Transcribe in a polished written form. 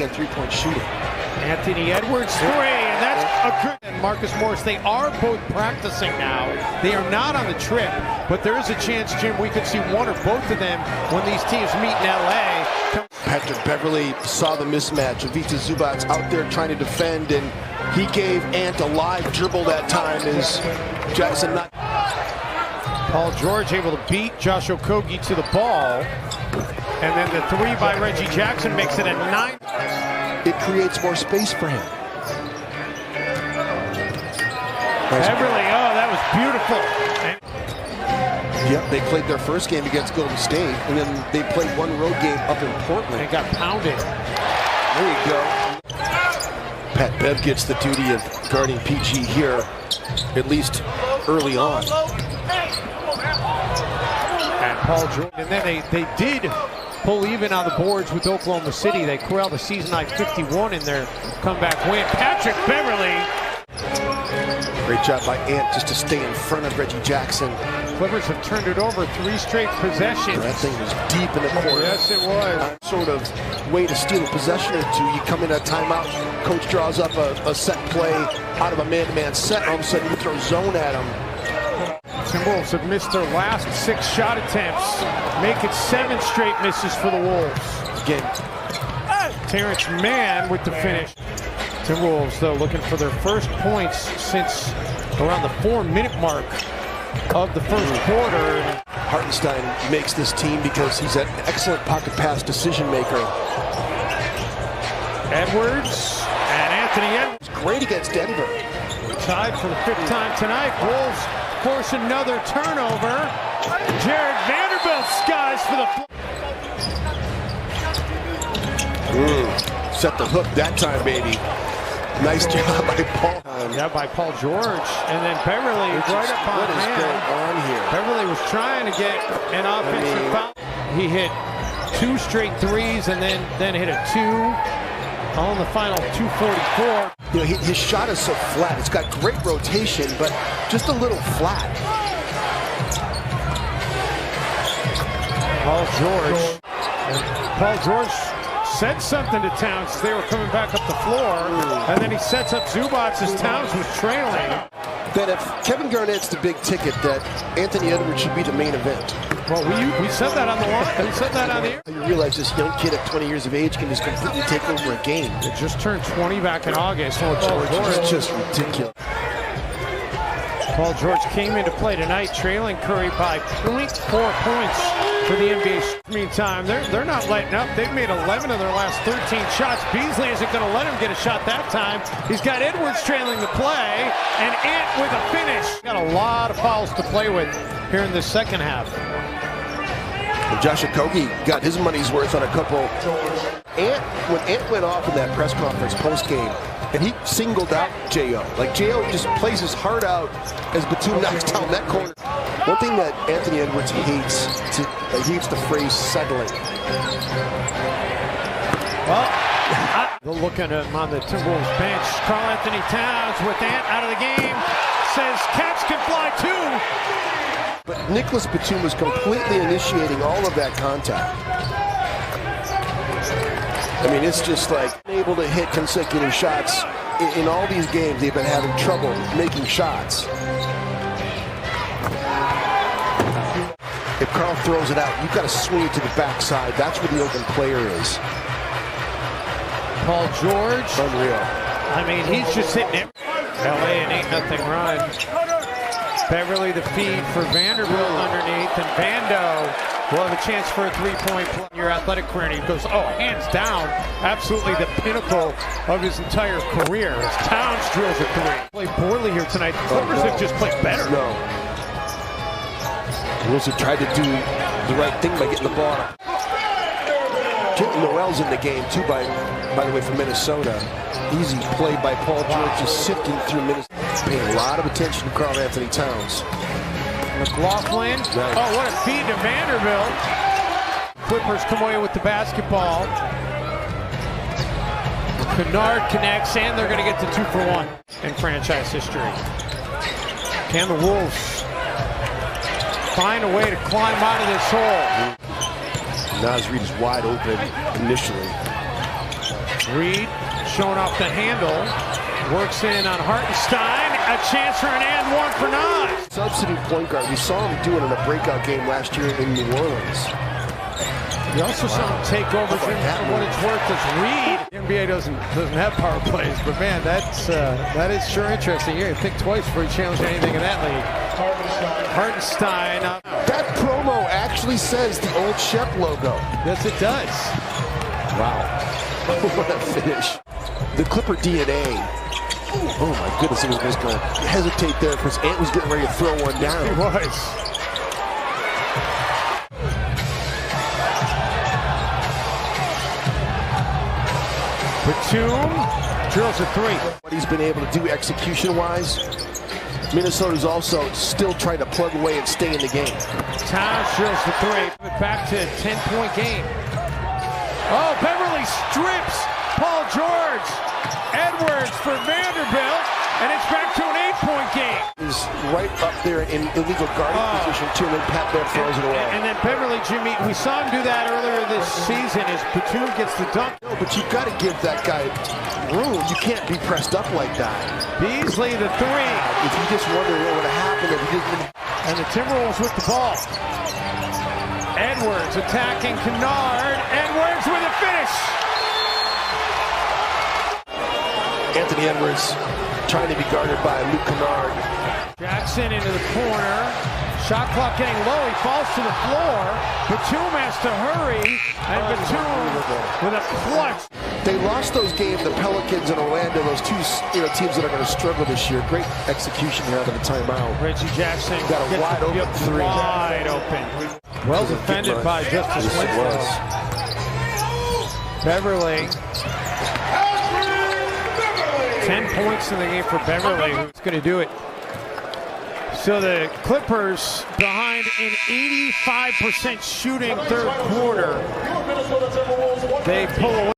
and three-point shooting. Anthony Edwards, three, and that's a good. And Marcus Morris, they are both practicing now. They are not on the trip, but there is a chance, Jim, we could see one or both of them when these teams meet in LA. Patrick Beverley saw the mismatch. Ivica Zubac out there trying to defend, and he gave Ant a live dribble that time as Jackson not. Paul George able to beat Josh Okogie to the ball. And then the three by Reggie Jackson makes it a 9. It creates more space for him. Beverley, oh, that was beautiful. Yep, they played their first game against Golden State, and then they played one road game up in Portland. And got pounded. There you go. Pat Bev gets the duty of guarding PG here, at least early on. And Paul George, and then they did pull even on the boards with Oklahoma City. They corralled a season-high 51 in their comeback win. Patrick Beverley. Great job by Ant just to stay in front of Reggie Jackson. Clippers have turned it over 3 straight possessions. That thing was deep in the corner. Yes, it was. Sort of way to steal a possession or two. You come in a timeout, coach draws up a set play out of a man-to-man set. All of a sudden, you throw zone at him. Timberwolves have missed their last 6 shot attempts, make it 7 straight misses for the Wolves. Again, Terrence Mann with the finish. Timberwolves, though, looking for their first points since around the 4-minute mark of the first quarter. Hartenstein makes this team because he's an excellent pocket pass decision maker. Edwards and Anthony Edwards. Great against Denver. Tied for the 5th time tonight. Wolves force another turnover. Jared Vanderbilt skies for the set the hook that time, baby. Nice job by Paul. Yeah, by Paul George. And then Beverley right up on What is going on here? Beverley was trying to get an offensive foul. He hit 2 straight threes and then hit a 2 on the final 2:44. You know, his shot is so flat. It's got great rotation, but just a little flat. Paul George said something to Towns. They were coming back up the floor, and then he sets up Zubac as Towns was trailing. That if Kevin Garnett's the big ticket, that Anthony Edwards should be the main event. Well, we said that on the line. We said that on the air. You realize this young kid at 20 years of age can just completely take over a game. It just turned 20 back in August. It's just ridiculous. Paul George came into play tonight, trailing Curry by 0.4 points for the NBA. Meantime, they're not letting up. They've made 11 of their last 13 shots. Beasley isn't going to let him get a shot that time. He's got Edwards trailing the play, and Ant with a finish. Got a lot of fouls to play with here in the second half. And Josh Okogie got his money's worth on a couple. When Ant went off in that press conference post-game, and he singled out J.O. Like, J.O. just plays his heart out as Batum knocks down that corner. One thing that Anthony Edwards hates, he hates the phrase settling. Well, they'll look at him on the Timberwolves bench. Karl Anthony Towns with Ant out of the game. Says cats can fly too. But Nicholas Batum was completely initiating all of that contact. I mean, it's just like able to hit consecutive shots. In all these games, they've been having trouble making shots. If Karl throws it out, you've got to swing it to the backside. That's where the open player is. Paul George. Unreal. I mean, he's just hitting it. LA an 8-0 run. Beverley the feed for Vanderbilt underneath, and Vando will have a chance for a 3-point play in your athletic career. And he goes, oh, hands down, absolutely the pinnacle of his entire career. As Towns drills a 3. Played poorly here tonight. The Clippers have just played better. No. Wilson tried to do the right thing by getting the ball. Noel's in the game too, by the way, for Minnesota. Easy play by Paul George, just sifting through Minnesota. Paying a lot of attention to Karl Anthony Towns. McLaughlin. Nice. Oh, what a feed to Vanderbilt. Clippers come away with the basketball. Kennard connects, and they're going to get to 2 for 1 in franchise history. Can the Wolves find a way to climb out of this hole? Naz Reid is wide open initially. Reed showing off the handle. Works in on Hartenstein. A chance for an and one for Nas. Substitute point guard. We saw him do it in a breakout game last year in New Orleans. You also saw him take over for what it's worth as Reed. The NBA doesn't have power plays, but man, that is sure interesting. You're going to think twice before you challenge anything in that league. Hartenstein. That promo actually says the old Shep logo. Yes, it does. Wow. What a finish. The Clipper DNA. Oh my goodness, he was just going to hesitate there because Ant was getting ready to throw one down. He was. Batum drills a three. What he's been able to do execution-wise, Minnesota's also still trying to plug away and stay in the game. Towns drills the three. Back to a 10-point game. Oh, Beverly strips Paul George. Edwards for Vanderbilt, and it's back to an 8-point game. He's right up there in illegal guarding position too, and then Pat Bev throws it away. And then Beverly, Jimmy, we saw him do that earlier this season as Batum gets the dunk. No, but you've got to give that guy room. You can't be pressed up like that. Beasley the three. If you just wonder what would have happened if he didn't. And the Timberwolves with the ball. Edwards attacking Kennard. Edwards with a finish. Anthony Edwards trying to be guarded by Luke Kennard. Jackson into the corner. Shot clock getting low. He falls to the floor. Batum has to hurry. And Batum with a clutch. They lost those games, the Pelicans and Orlando, those two teams that are going to struggle this year. Great execution here out of the timeout. Reggie Jackson got a wide open three. Wide open. Well defended by Justice Winslow. Beverly. 10 points in the game for Beverly. Who's going to do it? So the Clippers behind an 85% shooting third quarter. They pull away.